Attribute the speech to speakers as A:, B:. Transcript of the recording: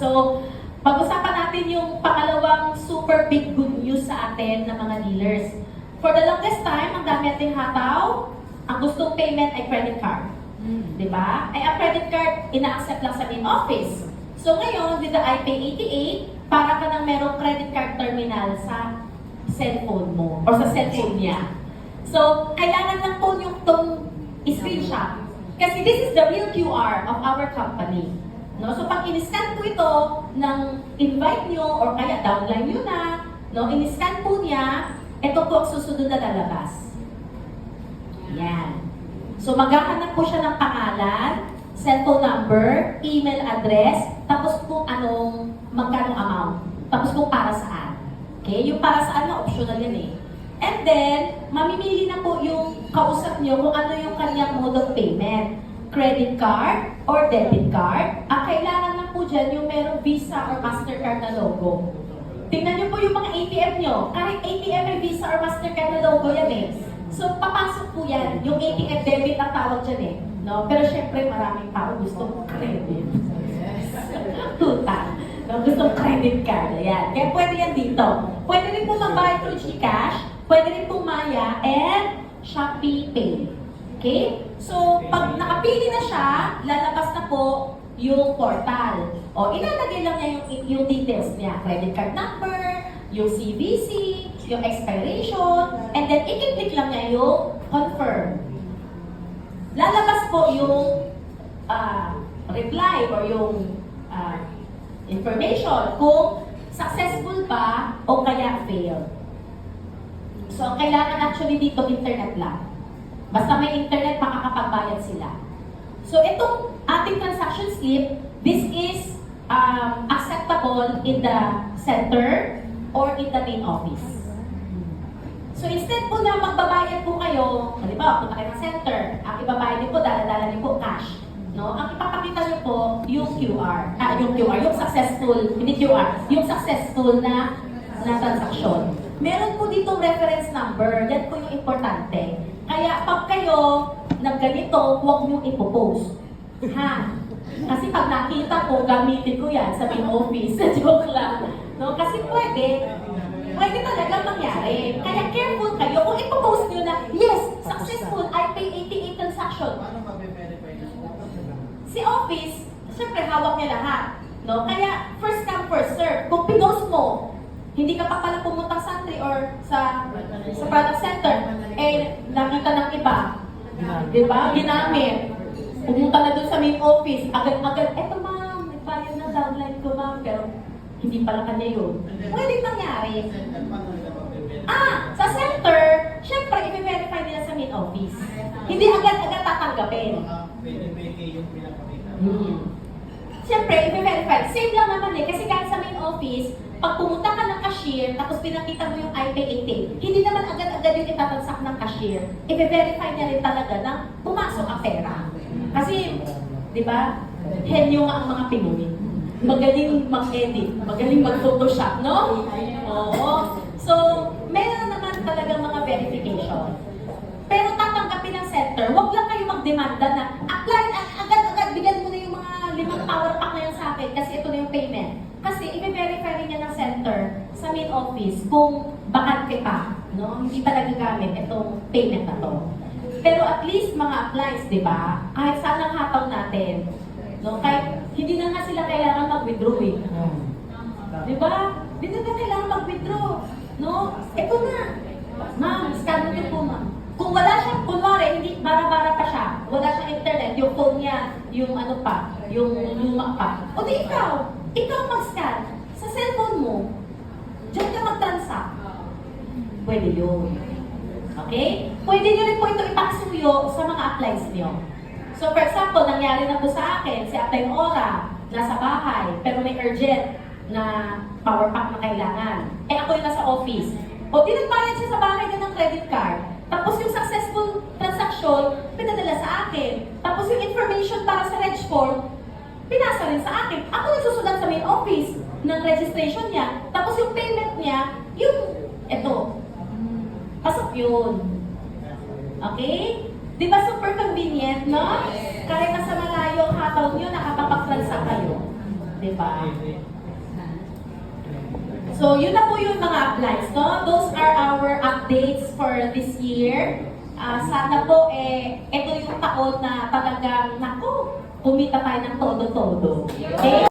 A: So, pag-usapan natin yung pangalawang super big good news sa atin ng mga dealers. For the longest time, ang dami ating hataw, ang gustong payment ay credit card. Diba? Ay ang credit card, ina-accept lang sa main office. So ngayon, with the iPay 88, para ka nang merong credit card terminal sa cellphone mo or sa cellphone niya. So, kailangan lang po yung itong screenshot. Kasi this is the real QR of our company. No? So pag in-scan po ito ng invite nyo or kaya downline nyo na, no? In-scan po niya, ito po ang susunod na lalabas. Yan. So maghahanap po siya ng pangalan, cellphone number, email address, tapos kung anong, magkano amount. Tapos kung para saan. Okay? Yung para saan na optional yan eh. And then, mamimili na po yung kausap nyo kung ano yung kanyang mode of payment. Credit card or debit card. Ang kailangan lang po dyan yung merong Visa or Mastercard na logo. Tingnan nyo po yung mga ATM nyo. Kahit ATM may Visa or Mastercard na logo yan eh. So, papasok po yan. Yung ATM debit ang tawag dyan eh. No? Pero syempre, maraming tao gusto credit. Tuta. No? Gusto credit card. Ayan. Kaya pwede yan dito. Pwede rin po mag-buy through GCash. Pwede rin po Maya and Shopee Pay. Okay? So, pag nakapili na siya, lalabas na po yung portal. O, ilalagay lang niya yung details niya. Credit card number, yung CVC, yung expiration, and then i-click lang niya yung confirm. Lalabas po yung reply or yung information kung successful ba o kaya fail. So, ang kailangan actually dito, internet lang. Basta may internet, makakapagbayad sila. So, itong ating transaction slip, this is acceptable in the center or in the main office. So, instead po na magbabayad po kayo, halimbawa, punta kayo ng center, ang ibabayad niyo po, dala-dala niyo po cash. No? Ang ipapakita niyo po, yung QR. Yung successful, hindi QR, yung successful na transaction. Meron po dito reference number, yan po yung importante. Kaya pag kayo nagganito, huwag nyo ipopost. Ha? Kasi pag nakita ko, gamitin ko yan sa main office. Joke lang. No? Kasi pwede talaga mangyari. Kaya careful kayo. Kung ipopost nyo na, yes, successful, iPay 88 transaction. Si office, syempre hawak niya lahat. No? Kaya first come, first serve. Kung pinost mo, hindi ka pa pala pumunta sa entry or sa product center, eh, nakita ng iba. Diba? Ginamit. Pumunta na dun sa main office. Agad-agad, eto ma'am, nagbayad na downline ko ma'am, pero hindi pala kanya yun. Pwedeng nangyari. Sa center, syempre, i-verify nila sa main office. Hindi agad-agad tatanggapin. Siyempre, i-verify. Same lang naman eh, kasi kahit sa main office, pag pumunta ka ng cashier, tapos pinakita mo yung iPay 88, hindi naman agad-agad yung itatansak ng cashier. I-verify niya rin talaga na pumasok ang pera. Kasi, di ba, henyo nga ang mga Pinoy. Magaling mag-edit, magaling mag-photoshop, no? Oo. So, meron naman talagang mga verification. Pero tatanggapin ng center, huwag lang kayo magdemanda na apply, agad-agad, bigyan mo na yung mga 5 power pack na yun sa akin kasi ito na yung payment. Kasi i-verify rin niya ng center sa main office kung bakante pa, no? Hindi pa nagagamit itong payment na to. Pero at least mga applies, di ba? Kahit saan ang hataw natin. No? Kahit hindi na nga sila kailangan mag-withdraw eh. Di ba? Hindi na kailangan mag-withdraw. No? Ito na. Ma'am, scan niyo po ma'am. Kung wala siya, kunwari, hindi, bara-bara pa siya, wala siyang internet, yung phone niya, yung ano pa, yung luma pa. O di ikaw mag-scan sa cellphone mo, diyan ka mag-transact. Pwede yun. Okay? Pwede nyo rin po ito ipaksuyo sa mga applies nyo. So for example, nangyari na po sa akin, si Atay Ora, nasa bahay, pero may urgent na power pack na kailangan. Eh ako yung nasa office. O di nagbayad siya sa bahay na ng credit card. Tapos yung successful transaction, pinadala sa akin. Tapos yung information para sa reg form, pinasa rin sa akin. Ako nagsusulat sa main office ng registration niya. Tapos yung payment niya, yung eto. Pasok yun. Okay? Di ba super convenient, no? Kahit nasa malayo ang hataw nyo, nakapapag-transact kayo. Di ba? So, yun na po yung mga applies, no? Those are our updates for this year. Sana po, ito yung taon na talagang, naku, kumita tayo ng todo-todo. Okay?